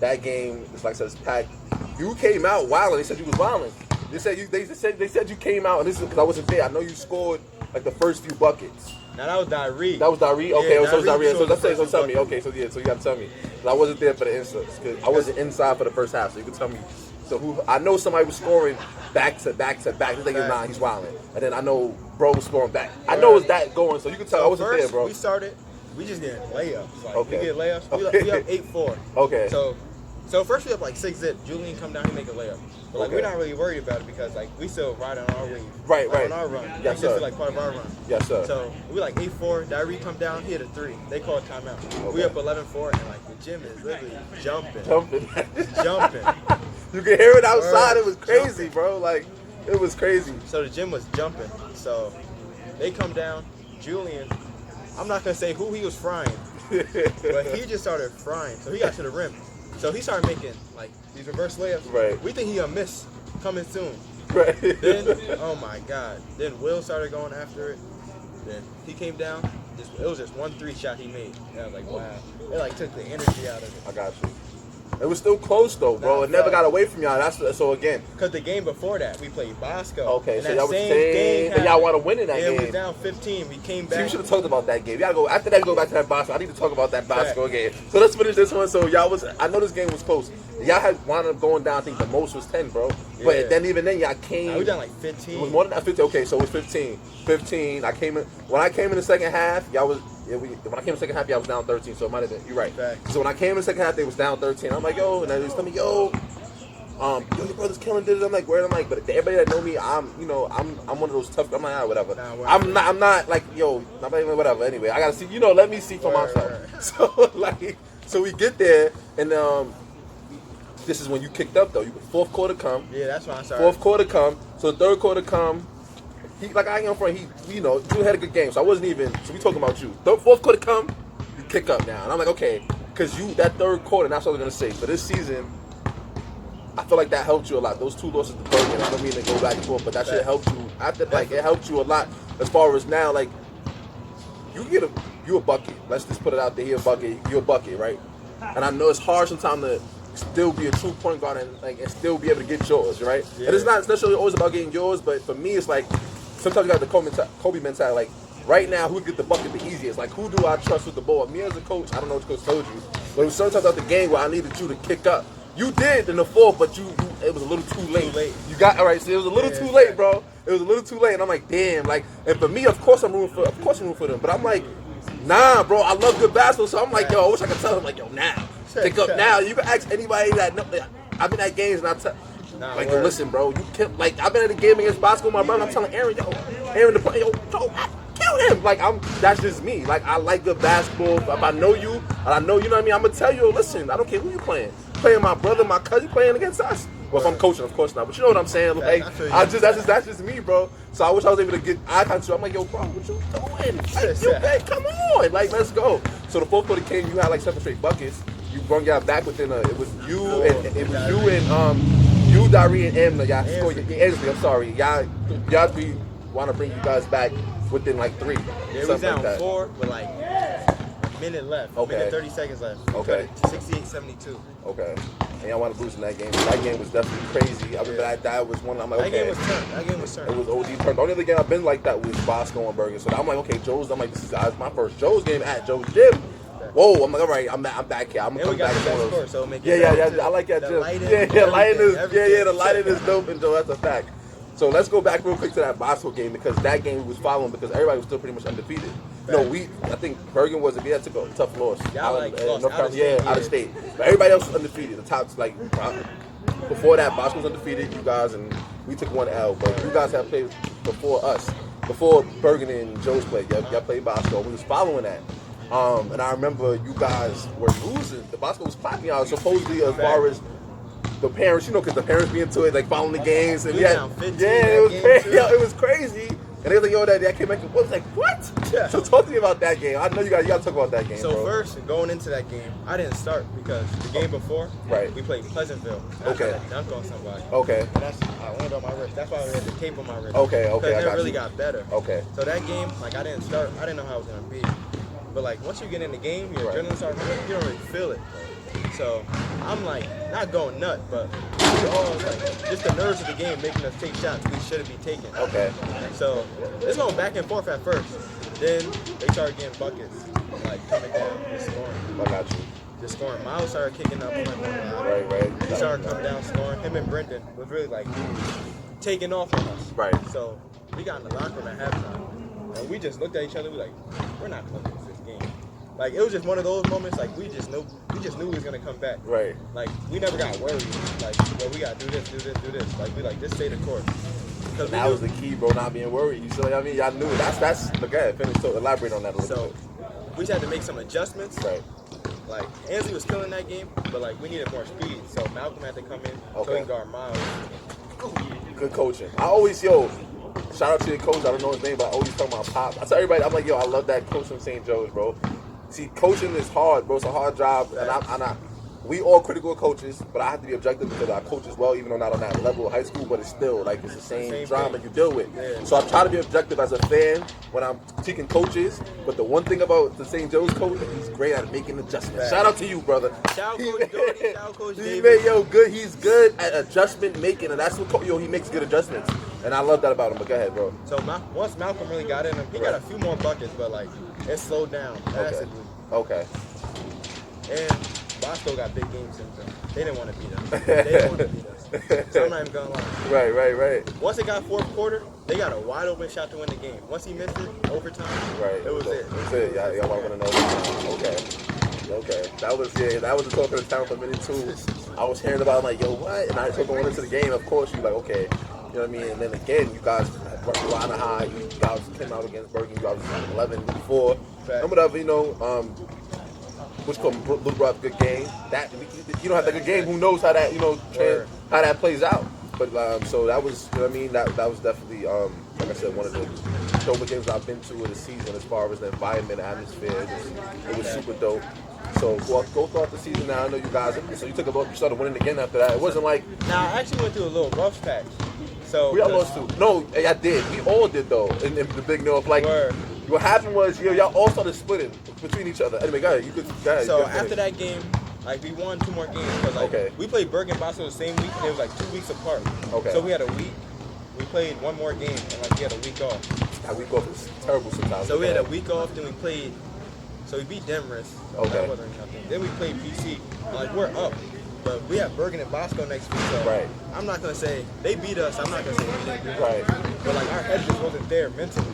That game, it's like I said, it's packed. You came out wilding. They said you was wilding. They said you came out, and this is because I wasn't there. I know you scored like the first few buckets. Now that was Diary. That was Diary? Okay, yeah, so it's Diary. So let's say, so tell me. Okay, so you got to tell me. I wasn't there for the insides. I wasn't inside for the first half, so you can tell me. So I know somebody was scoring back to back to back. This nigga's nah, he's wilding. And then I know bro was scoring back. I know it's that going, so you can tell I wasn't there, bro. We just getting layups. Like, okay. we get layups. We up 8-4. Okay. So So first we have like 6-zip. Julian come down, he make a layup. But like we're not really worried about it because like we still ride on our wave. Right, like, right. On our run. Yes, like, sir. This is like part of our run. Yes, sir. So we like 8-4. Diary come down, he hit a 3. They call a timeout. Okay. We up 11-4, and like the gym is literally jumping. Jumping. You can hear it outside. It was crazy, jumping. bro. Like, it was crazy. So the gym was jumping. So they come down. Julian, I'm not gonna say who he was frying, but he just started frying. So he got to the rim. So he started making like these reverse layups. Right. We think he gonna miss coming soon. Right. Then, oh my God. Then Will started going after it. Then he came down. It was just 1-3 shot he made. And I was like, wow. It like took the energy out of it. I got you. It was still close though, bro. It never got away from y'all. So again. Because the game before that, we played Bosco. Okay, and so that y'all was same saying game that y'all want to win in that game. game. It was down 15. We came back. See, we should have talked about that game. We gotta go after that. Go back to that Bosco. I need to talk about that Bosco game. So let's finish this one. So y'all was. I know this game was close. Y'all had wound up going down. I think the most was 10, bro. But then even then, y'all came. We done like 15. It was more than that. 15. Okay, so it was 15. 15. I came in when I came in the second half. Y'all was. Yeah, when I came in the second half, y'all was down 13. So it might have been. You're right. So when I came in the second half, they was down 13. I'm like, yo, and they was telling me, yo, your brother's killing did it. I'm like, where? I'm like, but everybody that know me, I'm one of those tough. I'm like, whatever. I'm not like, yo, not even whatever. Anyway, I gotta see. Let me see for myself. So so we get there, and this is when you kicked up though. Fourth quarter come. Yeah, that's when I started. Fourth quarter come. So third quarter come. He like I ain't on front. Drew had a good game. So I wasn't even. So we talking about you. Fourth quarter come. You kick up now, and I'm like, okay, because that third quarter. That's what I was gonna say. For this season, I feel like that helped you a lot. Those 2 losses to Bergen. I don't mean to go back and forth, but that shit helped you. It helped you a lot as far as now. Like you a bucket. Let's just put it out there. You're a bucket, right? And I know it's hard sometimes to still be a true point guard and still be able to get yours, right? Yeah. And it's not necessarily always about getting yours, but for me, it's like sometimes you got the Kobe mentality. Like right now, who would get the bucket the easiest? Like who do I trust with the ball? Me as a coach, I don't know what the coach told you, but it was sometimes out the game where I needed you to kick up. You did in the fourth, but it was a little too late. You got all right. So it was a little too late, bro. It was a little too late, and I'm like, damn. Like, and for me, of course I'm rooting for them. But I'm like, nah, bro. I love good basketball, so I'm like, yo, I wish I could tell them, like, yo, now, pick up now. You can ask anybody that know. I've been at games and I tell, like, yo, listen, bro. You can't. Like, I've been at a game against basketball, my brother. I'm telling Aaron, the play, yo, kill him. Like, that's just me. Like, I like good basketball. If I know you, and I know, you know what I mean, I'm gonna tell you, listen, I don't care who you playing. Playing my brother, my cousin, playing against us. Well, if I'm coaching, of course not. But you know what I'm saying? Like, that's just me, bro. So I wish I was able to get eye contact. I'm like, yo, bro, what you doing? Like, come on, like, let's go. So the fourth quarter came. You had like 7 straight buckets. You brought y'all back within it was you and you, Diary, and Amna. Y'all scored. Ansley, I'm sorry. Y'all three want to bring you guys back within like 3. Yeah, we was down like 4, but like a minute left. Okay. Minute 30 seconds left. Okay. 68-72. Okay. And y'all want to lose in that game. That game was definitely crazy. I mean, that was one. I'm like, okay. That game was turned. It was OD turned. The only other game I've been like that was Bosco and Bergen. So I'm like, okay, I'm like, this is my first Joe's game at Joe's gym. Whoa, I'm like, all right, I'm back here. I'm gonna come back to those. So yeah, I like that gym. The lighting is dope, and Joe, that's a fact. So let's go back real quick to that Bosco game because that game we was following because everybody was still pretty much undefeated. No, I think Bergen was we had to go tough loss. Lost out of state. But everybody else was undefeated. The top before that, Bosco was undefeated. You guys and we took 1 L, but you guys have played before us. Before Bergen and Joe's played, y'all played Bosco. We was following that. And I remember you guys were losing. The Bosco was clapping y'all supposedly as far as the parents, because the parents be into it, like following the games. And it was crazy. It was crazy. And they was like, yo, that came back. I was like, what? Yeah. So talk to me about that game. I know you got to talk about that game. So first, going into that game, I didn't start because the game before, we played Pleasantville. Okay. I dunked on somebody. Okay. And I landed on my wrist. That's why I had the tape on my wrist. Okay. Because it really got better. Okay. So that game, like I didn't start. I didn't know how it was gonna be. But like once you get in the game, your adrenaline starts running. You don't really feel it. So I'm like not going nuts, but we all like just the nerves of the game making us take shots we shouldn't be taking. Okay. So it's going back and forth at first. Then they started getting buckets, like coming down and scoring. I got you. Just scoring. Miles started kicking up on my Right. He started coming down scoring. Him and Brendan was really like taking off on us. Right. So we got in the locker room at halftime. And we just looked at each other. We like, we're not close to this game. Like it was just one of those moments. Like we just knew he was gonna come back. Right. Like we never got worried. Like, well, we gotta do this. Like we like just stay the course. And that was the key, bro. Not being worried. You see what I mean? Y'all knew it. That's. Look at it. Finish. So elaborate on that a little bit. We just had to make some adjustments. Right. Like Ansley was killing that game, but like we needed more speed. So Malcolm had to come in so he can guard Miles. Good coaching. I always shout out to your coach. I don't know his name, but I always talk about Pop. I tell everybody, I'm like, I love that coach from St. Joe's, bro. See, coaching is hard, bro. It's a hard job, and we all critical coaches, but I have to be objective because I coach as well, even though not on that level of high school, but it's still like it's the same drama you deal with. Yeah. So I try to be objective as a fan when I'm critiquing coaches, but the one thing about the St. Joe's coach, he's great at making adjustments. Right. Shout out to you, brother. Shout out Coach Doherty, shout out Coach He David. made, he's good at adjustment making, and that's what, he makes good adjustments. And I love that about him, but go ahead, bro. So once Malcolm really got in him, he got a few more buckets, but like it slowed down massively. Okay. And Bosco got big games since then. They didn't want to beat us. They didn't want to beat us. So I'm not even gonna lie. Right. Once it got fourth quarter, they got a wide open shot to win the game. Once he missed it, overtime, it was it. That's it. Y'all want to know. Okay. That was the talk of the town for a minute too. I was hearing about it, I'm like, yo, what? And I took one into the game. Of course, you like, okay. You know what I mean? And then again, you guys Carolina High, you guys came out against Bergen, you guys was 11 before. And whatever, which called Blue Rock good game. That you don't have that good game. Who knows how that how that plays out? But so that was that was definitely like I said, one of the dope games I've been to in the season as far as the environment, atmosphere. It was super dope. So go throughout the season now. I know you guys. So you started winning again after that. It wasn't like. Now I actually went through a little rough patch. So we all lost too. No, I did. We all did though. In the Big North, like. What happened was, y'all all started splitting between each other. Anyway, go ahead. So after that game, like we won 2 more games because we played Bergen and Boston the same week. And it was like 2 weeks apart. Okay. So we had a week. We played 1 more game and like we had a week off. That week off is terrible sometimes. So we had a week off. Then we played. So we beat Demarest. Okay. That wasn't nothing. Then we played PC. Like we're up. But we have Bergen and Bosco next week, so I'm not gonna say they beat us. I'm not gonna say we didn't beat them. But like our head just wasn't there mentally.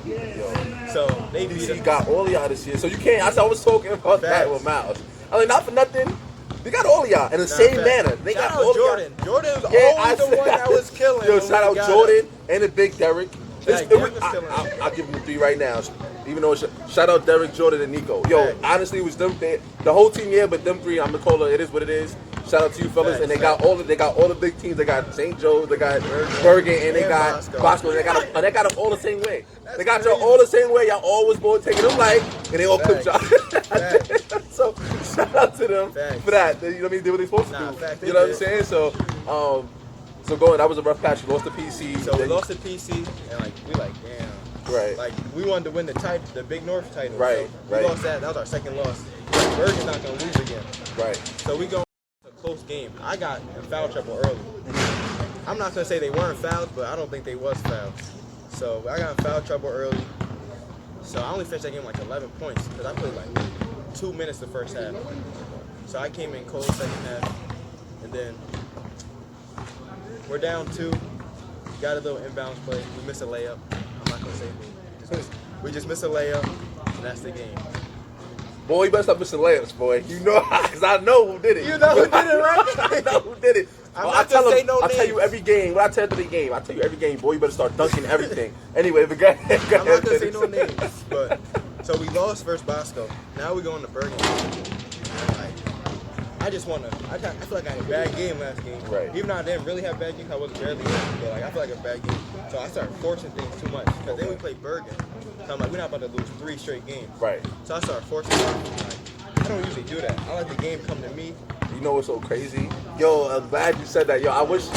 So they beat us. He got all y'all this year, so you can't. I was talking about that with Miles. I mean, not for nothing. They got all y'all in the same manner. They got all Jordan. Jordan was always the one that was killing. Yo, shout out Jordan and the big Derek. I'll give him 3 right now. Even though shout out Derek, Jordan, and Nico. Yo, honestly, it was them. The whole team, but them 3. I'm gonna call it. It is what it is. Shout out to you fellas, and they got all the big teams. They got St. Joe's, they got Bergen, and they got Bosco. And they got them all the same way. They got y'all all the same way. Y'all all was born taking them light, and they all cooked y'all. So shout out to them for that. You know what I mean? They did what they supposed to do. You know what I'm saying? So going. That was a rough patch. You lost to PC. So we lost to PC, and like we damn. Right. Like we wanted to win the Big North title. Right. So we lost that. That was our second loss. Bergen's not gonna lose again. Right. So we go. Close game. I got in foul trouble early. I'm not gonna say they weren't fouls, but I don't think they was fouls. So I got in foul trouble early. So I only finished that game like 11 points because I played like 2 minutes the first half. So I came in cold second half, and then we're down 2. Got a little inbounds play. We missed a layup. I'm not gonna say who. We just missed a layup, and that's the game. Boy, you better stop missing layups, boy. You know, because I know who did it. You know who did it, right? I know who did it. I tell you every game. When I tell you the game, I tell you every game, boy, you better start dunking everything. Anyway, but go ahead. I'm not going to say no names. But, so we lost versus Bosco. Now we're going to Bergen. I just want to, I feel like I had a bad game last game. Right. Even though I didn't really have a bad game, I wasn't barely in, but like I feel like a bad game. So I started forcing things too much. Because then we played Bergen. So I'm like, we're not about to lose 3 straight games. Right. So I started forcing things. I don't usually do that. I let the game come to me. You know what's so crazy? Yo, I'm glad you said that. Yo, I wish,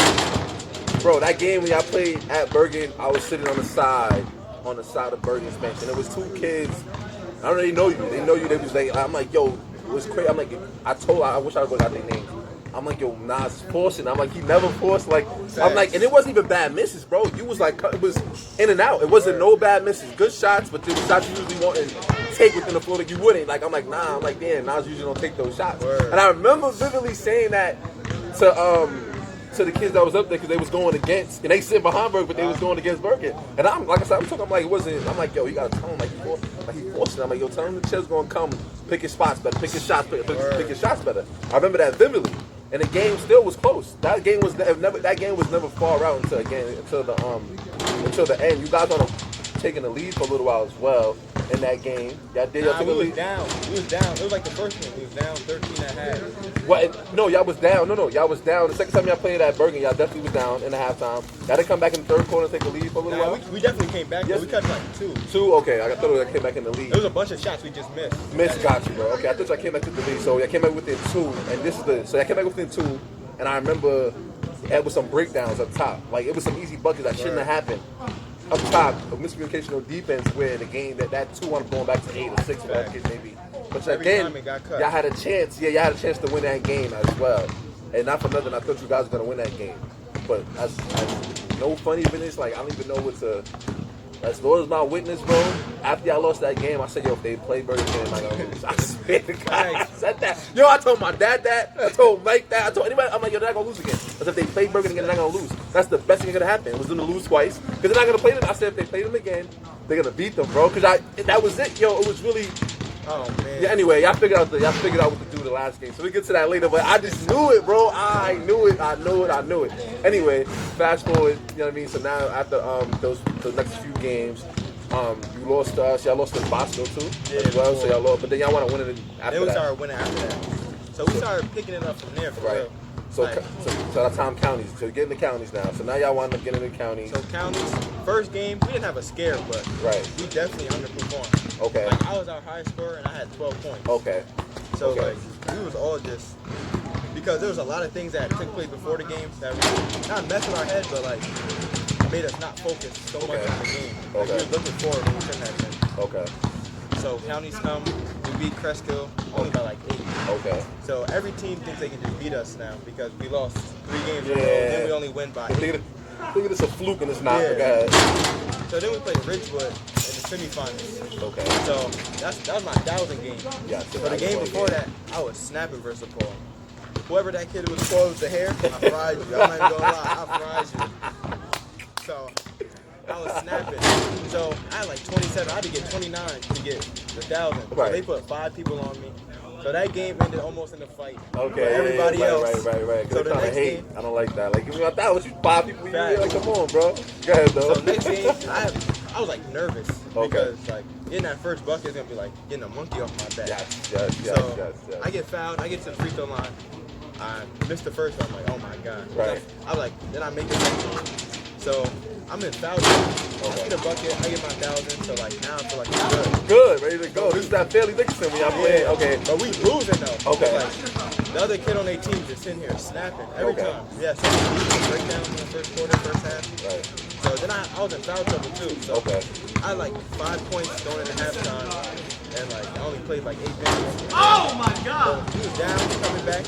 bro, that game when y'all played at Bergen, I was sitting on the side of Bergen's bench, and it was 2 kids. I don't really know you. They know you. They was like, I'm like, yo, it was crazy. I'm like, I wish I would have got their names. I'm like, yo, Nas is forcing. I'm like, he never forced. Like, I'm like, and it wasn't even bad misses, bro. You was like, it was in and out. It wasn't no bad misses. Good shots, but there were shots you usually want to take within the floor that you wouldn't. Like, I'm like, nah. I'm like, damn, Nas usually don't take those shots. And I remember vividly saying that to to the kids that was up there because they was going against, and they sit behind Bergen, but they was going against Bergen. And I'm like I said, I'm like, it wasn't. I'm like, yo, you gotta tell him like he forcing. I'm like, yo, tell him the chair's gonna come, pick his spots better, pick his shots better, pick his shots better. I remember that vividly, and the game still was close. That game was never far out until the end. You guys wound up taking the lead for a little while as well in that game. Y'all did. Y'all took the lead. We was down. It was like the first game. We was down 13 and a half. What? No, y'all was down. No, y'all was down. The second time y'all played at Bergen, y'all definitely was down in the halftime. Y'all didn't come back in the third quarter and take the lead for a little while? We definitely came back. Yes. We cut like two. Two? Okay. I thought I came back in the lead. There was a bunch of shots we just missed. Got you, bro. Okay, I thought y'all came back to the lead. So y'all came back within two, and so y'all came back within two, and I remember it was some breakdowns up top. Like, it was some easy buckets that shouldn't have happened. Up top, a miscommunication on defense where the game that 2 wound up going back to 8 or 6 or whatever case maybe. But again, y'all had a chance. Yeah, y'all had a chance to win that game as well. And not for nothing, I thought you guys were gonna win that game. But as no funny business, like I don't even know what to. As Lord is my witness, bro. After y'all lost that game, I said, yo, if they play Bergen, they're not gonna lose. I swear to God, I said that. Yo, I told my dad that. I told Mike that. I told anybody. I'm like, yo, they're not gonna lose again. Because if they play Bergen again, they're not gonna lose. That's the best thing that could happen. It was them to lose twice. Because they're not gonna play them. I said, if they play them again, they're gonna beat them, bro. Because that was it, yo. It was really. Oh man. Yeah. Anyway, y'all figured out what to do the last game. So we get to that later. But I just knew it, bro. I knew it. Anyway, fast forward. You know what I mean. So now after those next few games. You lost to us. Y'all lost to Bosco too, as well. So y'all lost, but then y'all want to win it after that. Then we started winning after that. So we started picking it up from there. For real. So that's time counties. So getting the counties now. So now y'all wind up getting the counties. So counties, first game we didn't have a scare, but we definitely underperformed. Okay. Like I was our highest scorer and I had 12 points. Okay. So like we was all just because there was a lot of things that took place before the game that we not messed with our head, but like. Made us not focus so much on the game. Like we were looking forward when we shouldn't have been. Okay. So counties come, we beat Cresskill only by like 8. Okay. So every team thinks they can just beat us now because we lost 3 games in a row, then we only win by 8. Think of this a fluke and it's not. Yeah. So then we played Ridgewood in the semifinals. Okay. So that was my 1,000 game. Yeah. So the game before that, I was snapping versus Paul. Whoever that kid was Paul with the hair, I fried you. I'm not even gonna lie, I fried you. So I was snapping. So I had like 27. I had to get 29 to get the 1,000. So they put 5 people on me. So that game ended almost in a fight. Okay. Everybody else. Right. So the next game, I don't like that. Like, give me a 1,000. You 5 people. Like, come on, bro. Go ahead, though. So next game, I was like nervous because like getting that first bucket is gonna be like getting a monkey off my back. Yes. I get fouled. I get to the free throw line. I missed the first one. I'm like, oh my god. Right. I was like, then I make the next one. So I'm in foul. I get a bucket, I get my 1,000, so like now I feel like I'm good. Good, ready to go. This is that Fairleigh Dickinson when y'all play. Okay. But we losing though. Okay. Like, the other kid on their team just sitting here snapping every time. Yeah, so we breakdowns in the first quarter, first half. Right. So then I was in foul trouble too. So I had like 5 points going into halftime, and like I only played like 8 minutes. Oh my god! So he was down, coming back.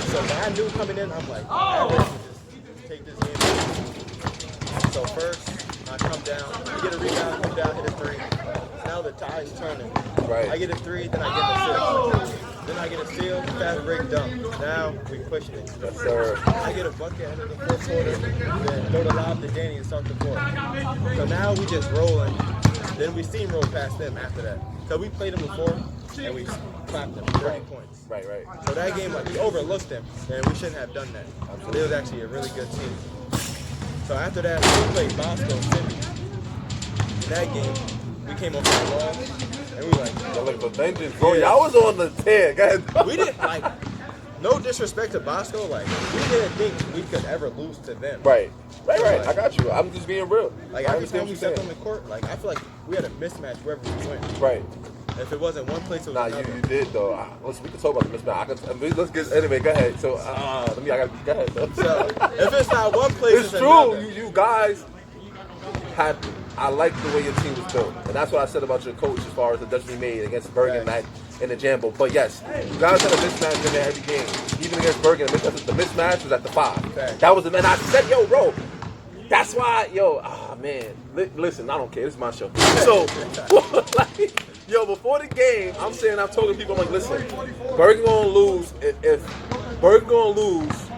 So when I knew coming in, I'm like, I ready to just take this game. So first, I come down, I get a rebound, come down, hit a 3. Now the tie's turning. Right. I get a 3, then I get an assist. Then I get a steal, fast break dunk. Now we pushing it. Yes, sir. I get a bucket end of the fourth quarter, then throw the lob to Danny and start the fourth. So now we just rolling. Then we steamroll past them after that. So we played them before, and we clapped them 30 points. Right. So that game, like we overlooked them, and we shouldn't have done that. But it was actually a really good team. So after that, we played Bosco City. That game, we came off the wall, and we like... Y'all looking for vengeance, bro. Y'all was on the tear. Go ahead. We didn't, like... No disrespect to Bosco, like, we didn't think we could ever lose to them. Right. Like, I got you. I'm just being real. Like, every time we stepped on the court, like, I feel like we had a mismatch wherever we went. Right. If it wasn't one place, it was another. You did though. Listen, we can talk about the mismatch. Let's get anyway. Go ahead. So, go ahead. Though. So, if it's not one place, it's true. You guys had. I like the way your team was built, and that's what I said about your coach as far as the Dutch we made against Bergen night in the Jambo. But yes, you guys had a mismatch in there every game, even against Bergen. Because the mismatch was at the 5. Okay. That was the man. I said, yo, bro. That's why, man. Listen, I don't care. This is my show. So, like. Yo, before the game, I'm talking to people, I'm like, listen, Bergen gonna lose if Bergen gonna lose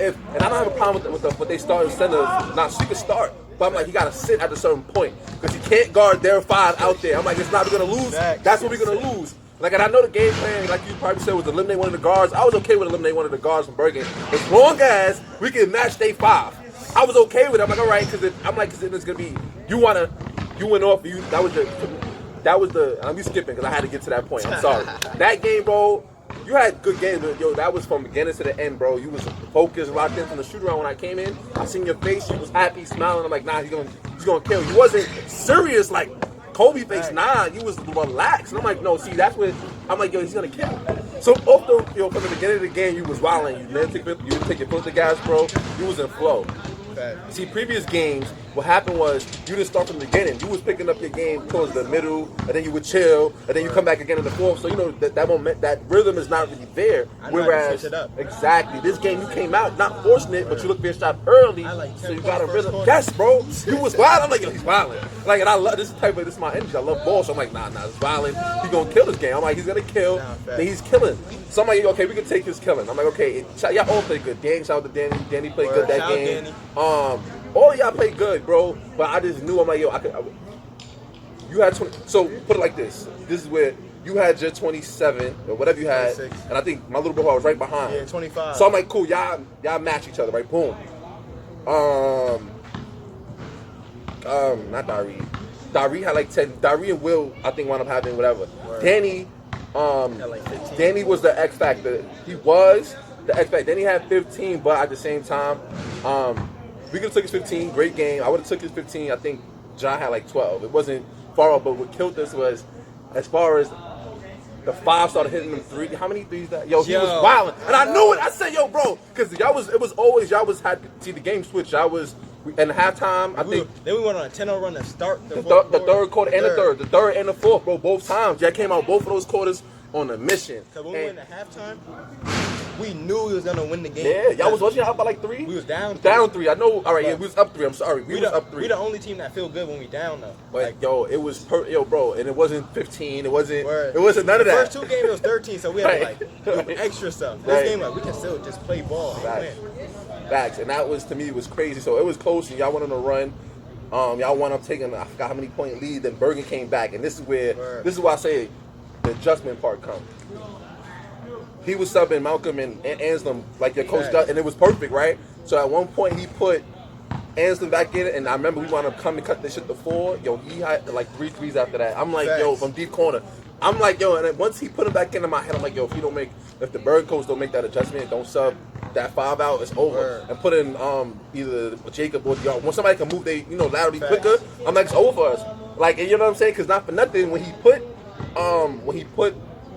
and I don't have a problem with what they start instead of not. So you can start, but I'm like, he gotta sit at a certain point because he can't guard their 5 out there. I'm like, it's not we're gonna lose. That's what we're gonna lose. Like, and I know the game plan, like you probably said, was eliminate one of the guards. I was okay with eliminating one of the guards from Bergen, as long as we can match day 5. I was okay with it. I'm like, all right, because it's gonna be you went off. That was the. I'm skipping because I had to get to that point. I'm sorry. That game, bro. You had good games, but yo, that was from beginning to the end, bro. You was focused, locked in from the shoot around when I came in. I seen your face. You was happy, smiling. I'm like, nah, he's gonna kill. You wasn't serious like Kobe face. Nah, you was relaxed. And I'm like, no, see, that's what I'm like, yo, he's gonna kill. So off the, from the beginning of the game, you was wilding. You didn't take your foot to gas, bro. You was in flow. See, previous games, what happened was you didn't start from the beginning. You was picking up your game towards the middle, and then you would chill, and then you come back again in the fourth. So you know that moment, that rhythm is not really there. Whereas, exactly, this game you came out not forcing it, but you looked for your shot early, so you got a rhythm. Yes, bro, you was wild. I'm like, yo, he's wilding. Like, and I love this is my energy. I love ball, so I'm like, nah, it's wilding. He's gonna kill this game. I'm like, he's gonna kill. Then he's killing. So I'm like, okay, we can take his killing. I'm like, okay, y'all all played good. Shout out to Danny. Danny played good that game. All of y'all played good, bro. But I just knew, I'm like, yo, you had 20. So put it like this. This is where you had your 27 or whatever you had, 26. And I think my little brother was right behind. Yeah, 25. So I'm like, cool, y'all match each other, right? Boom. Not Dari. Dari had like 10. Dari and Will, I think, wound up having whatever. Word. Danny, like Danny was the X factor. He was the X factor. Then he had 15, but at the same time, we could have took his 15. Great game. I would have took his 15. I think John had like 12. It wasn't far off, but what killed us was as far as the 5 started hitting them 3. How many threes that? Yo, he was wilding, and I knew it. I said, yo, bro, because y'all had see the game switch. In halftime, I think. Then we went on a 10-0 run to start the third quarter and the third and the fourth, bro. Both times, y'all came out both of those quarters on a mission. Because when we went to halftime, we knew we was gonna win the game. Yeah, y'all was watching out by like 3. We was down 3. Down 3. I know. All right, yeah, we was up 3. I'm sorry, we was up 3. We the only team that feel good when we down though. But like, yo, it was bro, and it wasn't 15. It wasn't none of that. The first 2 games it was 13, so we had to like do extra stuff. This game, like, we can still just play ball and win. Facts, and that was, to me, it was crazy. So it was close, and y'all went on a run. Y'all wound up taking, I forgot how many point lead. Then Bergen came back, and this is why I say the adjustment part comes. He was subbing Malcolm and Anselm like your coach does, and it was perfect, right? So at one point he put Anselm back in it, and I remember we wound up coming to cut this shit to 4. Yo, he had like 3 threes after that. I'm like, yo, from deep corner. I'm like, yo, and then once he put him back into my head, I'm like, yo, if the Bergen coach don't make that adjustment, don't sub that 5 out, it's over. And put in either Jacob or y'all. When somebody can move, laterally quicker. I'm like, it's over for us. Like, and you know what I'm saying? Because not for nothing, when he put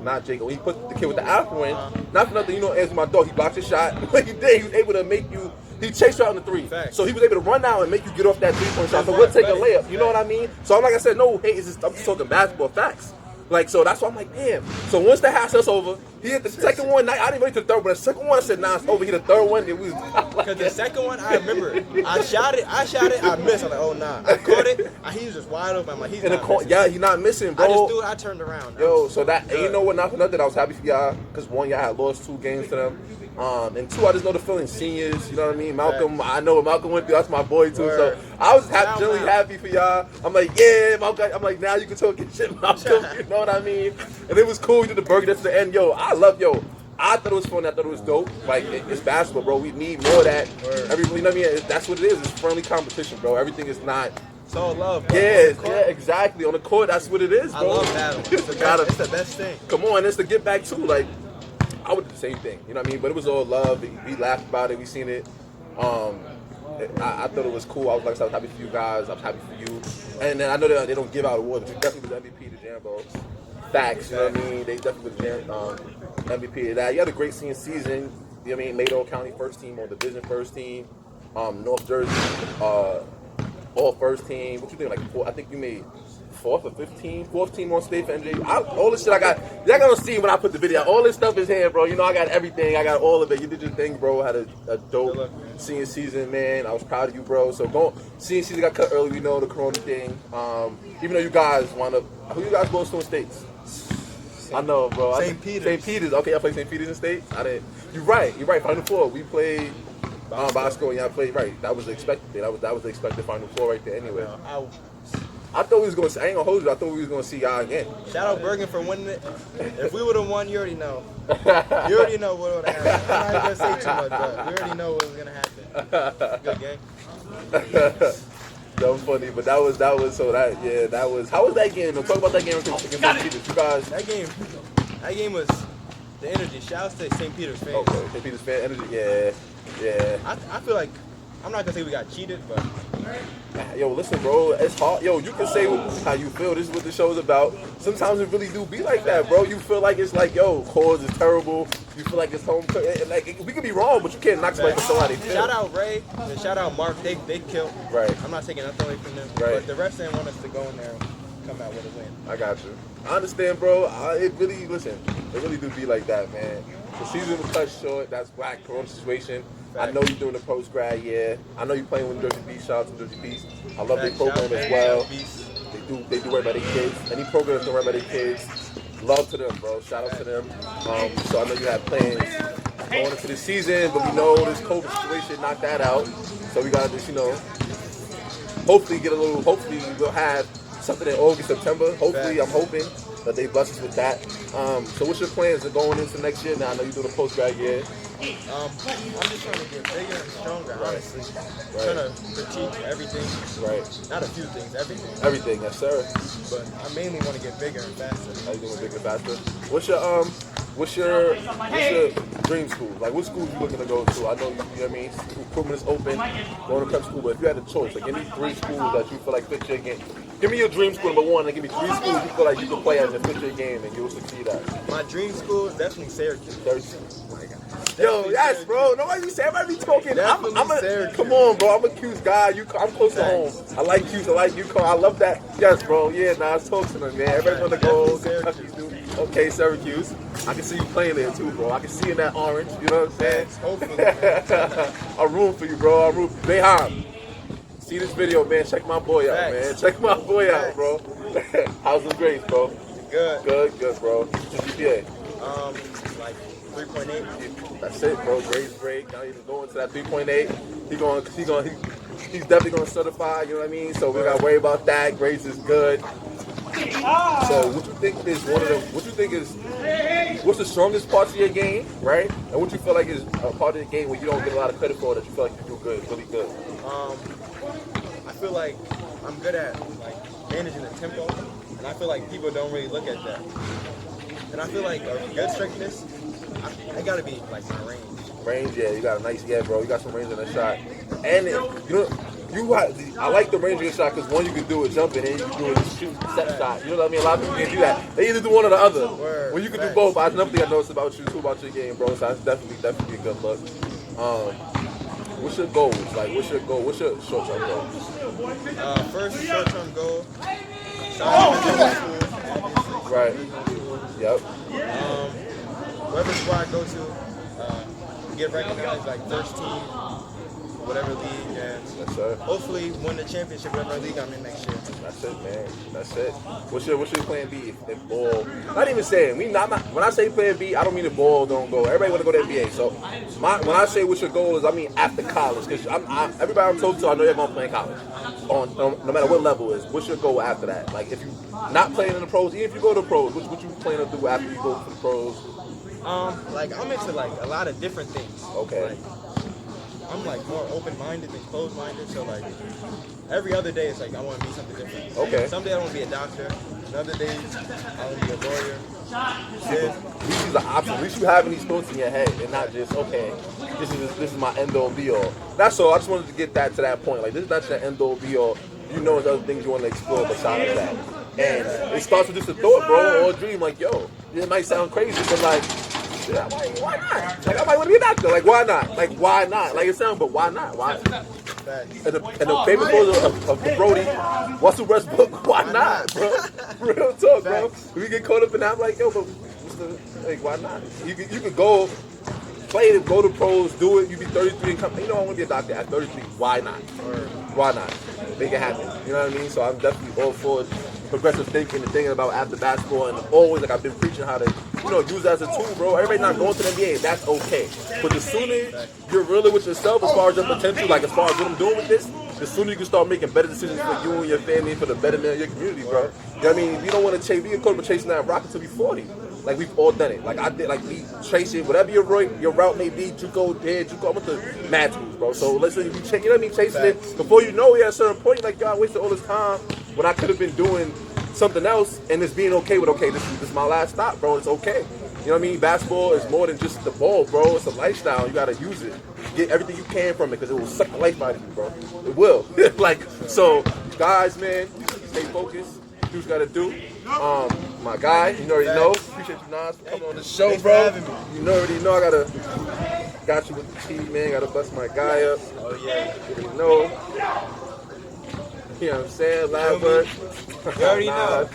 not Jacob, when he put the kid with the afro in, not for nothing, answer my door. He blocked his shot. He did. He was able to make you. He chased you out in the 3. So he was able to run out and make you get off that 3-point shot. So we'll take a layup. You know what I mean? So I'm like I said, no hate. I'm just talking basketball facts. Like, so that's why I'm like, damn. So once the half set's over, he hit the second one. I didn't wait to the third, but the second one, I said, nah, it's over. He hit the third one. It was because the second one, I remember, I shot it, I missed. I'm like, oh nah. I caught it. He was just wide open. I'm like, he's not missing. Yeah, he's not missing, bro. I just threw it. I turned around. Yo, so that, and you know what? Not for nothing, I was happy for y'all because 1, y'all had lost 2 games to them. And 2, I just know the feeling. Seniors, you know what I mean? Malcolm, I know what Malcolm went through. That's my boy too. So I was really happy for y'all. I'm like, yeah, Malcolm. I'm like, now you can talk your shit, Malcolm. You know what I mean? And it was cool. We did the burger. That's the end. I thought it was fun. I thought it was dope. Like, it's basketball, bro. We need more of that. Everybody, you know what I mean? That's what it is. It's friendly competition, bro. Everything is not. It's all love, bro. Yeah, exactly. On the court, that's what it is, bro. I love battle. It's the best thing. Come on, it's the get back too. Like, I would do the same thing. You know what I mean? But it was all love. We laughed about it. We seen it. I thought it was cool. I was happy for you guys. I was happy for you. And then I know that they don't give out awards, but you definitely was MVP to Jambo. Facts, you know what I mean? They definitely was MVP of that. You had a great senior season. You know what I mean? Mado County first team or division first team. North Jersey, all first team. What you think? Like 4? I think you made 4th or 15th, 4th team on state for NJ. All this shit I got. Y'all gonna see when I put the video. All this stuff is here, bro. You know I got everything. I got all of it. You did your thing, bro. Had a dope senior season, man. I was proud of you, bro. So senior season got cut early. We know the corona thing. Even though you guys wound up, who you guys both Stone States? I know, bro. St. Peter's. St. Peter's. Okay, I played St. Peter's in state. I didn't. You're right. Final 4. We played Bosco. Yeah, I played right. That was the expected thing. That was the expected Final Four right there. Anyway, I I thought we was gonna. I ain't gonna hold you. I thought we was gonna see y'all again. shout out Bergen for winning it. If we would have won, you already know. You already know what would have happened. I'm not even gonna say too much, but we already know what was gonna happen. Good game. That was funny, but that was so that was. How was that game? Talk about that game against St. Peter's. You guys. That game was the energy. Shout out to St. Peter's fans. Okay, St. Peter's fan energy. Yeah. I feel like I'm not gonna say we got cheated, but Yo, listen, bro. It's hard. Yo, you can say how you feel. This is what the show's about. Sometimes it really do be like that, bro. You feel like it's like, yo, cause is terrible. You feel like it's home. Like we could be wrong, but you can't knock somebody for somebody. Shout out Ray and shout out Mark. They killed. Right. I'm not taking nothing away from them. Right. But the refs didn't want us to go in there and come out with a win. I got you. I understand, bro. It really do be like that, man. The season was cut short. That's black corona situation. I know you're doing the post grad year. I know you're playing with Jersey Beast. Shout out to Jersey Beast. I love their program as well. They do right by their kids. Any program that's done right by their kids. Love to them, bro. Shout out to them. So I know you have plans going into the season, but we know this COVID situation knocked that out. So we gotta just, hopefully we'll have something in August, September. Hopefully, I'm hoping that they bless us with that. So what's your plans going into next year now? I know you're doing a post grad year. I'm just trying to get bigger and stronger, honestly. Right. Trying to critique everything. Right. Not a few things, everything. Everything, yes, sir. But I mainly want to get bigger and faster. How you doing bigger and faster? What's your dream school? Like, what schools you looking to go to? I know, you know what I mean? Recruitment is open, going to prep school, but if you had a choice, like, give me 3 schools that you feel like fit your game. Give me your dream school, number 1, and give me 3 schools you feel like you can play at and fit your game and you'll succeed at. My dream school is definitely Syracuse. Oh my God. Yo, yes, bro. Nobody be saying, everybody be talking. Syracuse. Come on, bro. I'm a Q's guy. I'm close to home. I like Q's. I like UConn. I love that. Yes, bro. Yeah, Nas talk to them, man. Everybody's gonna go. Syracuse. Okay, Syracuse. I can see you playing there too, bro. I can see in that orange. You know what I'm saying? Hopefully. I'm rooting for you, bro. I'm rooting. Bayham. See this video, man. Check my boy out, man. Check my boy out, bro. How's the grades, bro? Good, bro. GPA. Like 3.8. That's it, bro. Grades break. Now he's going to that 3.8. He's definitely gonna certify. You know what I mean? So we gotta worry about that. Grades is good. So what you think is what's the strongest parts of your game, right? And what you feel like is a part of the game where you don't get a lot of credit for that you feel like you do good, really good? I feel like I'm good at like managing the tempo, and I feel like people don't really look at that. And I feel like a good strengthness, I gotta be like in range. Range, yeah, you got a nice, bro. You got some range in the shot, and I like the range of your shot because one you can do a jump and then you can do a shoot set shot. You know what I mean? A lot of people can't do that. They either do one or the other. When you can do both, that's another thing I noticed about you too, about your game, bro. So that's definitely a good look. What's your goals? Like, what's your goal? What's your short-term goal? First short-term goal. Right. Yep. Whatever squad I go to, get recognized like first team, whatever league, and Yes, sir. hopefully win the championship whatever league I'm in next year. That's it, man. That's it. What's your plan B? If ball, not even saying when I say plan B, I don't mean the ball don't go. Everybody want to go to NBA. So when I say what's your goal is, I mean after college, because everybody I'm talking to, I know you're gonna play in college. No matter what level is, what's your goal after that? Like if you not playing in the pros, even if you go to the pros, what you plan to do after you go to the pros? Like I'm into like a lot of different things. Okay. Like, I'm like more open-minded than closed-minded, so like every other day it's like I want to be something different. Okay. Some days I want to be a doctor. Other days I want to be a lawyer. At least the option. At least you having these thoughts in your head and not just this is my end all be all. That's all. I just wanted to get that to that point. Like this is not your end all be all. You know there's other things you want to explore besides that. And it starts with just a thought, bro, or a dream. Like yo, it might sound crazy, but like. Yeah, why not? Like I might want to be a doctor. Like why not? Like why not? Like it sounds, but why not? Why? And the favorite quote of the Brody, Russell Westbrook. Why not, bro? Real talk, bro. We get caught up in that. I'm like, yo, but why not? You could go play it, go to pros, do it. You be 33 and come. You know I want to be a doctor at 33. Why not? Why not? Make it happen. You know what I mean? So I'm definitely all for progressive thinking and thinking about after basketball, and always like I've been preaching how to use it as a tool, bro. Everybody not going to the NBA, that's okay. But the sooner you're really with yourself as far as your potential, like as far as what I'm doing with this, the sooner you can start making better decisions for you and your family, for the betterment of your community, bro. You know what I mean? We don't want to chase, we could be chasing that rocket till we 40. Like we've all done it. Like I did, like we chase it, whatever your route may be, JUCO, JUCO, I'm with the mad schools, bro. So let's say you know what I mean, chasing it. Before you know it, at a certain point, like God wasted all this time when I could have been doing something else and just being okay with this is my last stop, bro. It's okay. You know what I mean? Basketball is more than just the ball, bro. It's a lifestyle. You gotta use it. Get everything you can from it because it will suck the life out of you, bro. It will. Like, so guys, man, stay focused. Do what you gotta do. My guy, you already know. Appreciate you, Nas, for coming on the show, Thanks bro. for having me. You already know I got you with the Xiii, man. Gotta bust my guy up. Oh yeah. You already know. You know what I'm saying? Live bird. You already know.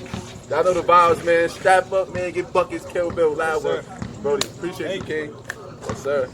Y'all know the vibes, man. Strap up, man. Get buckets, Kill Bill, live work. Sir. Brody, appreciate you, King. Yes, sir.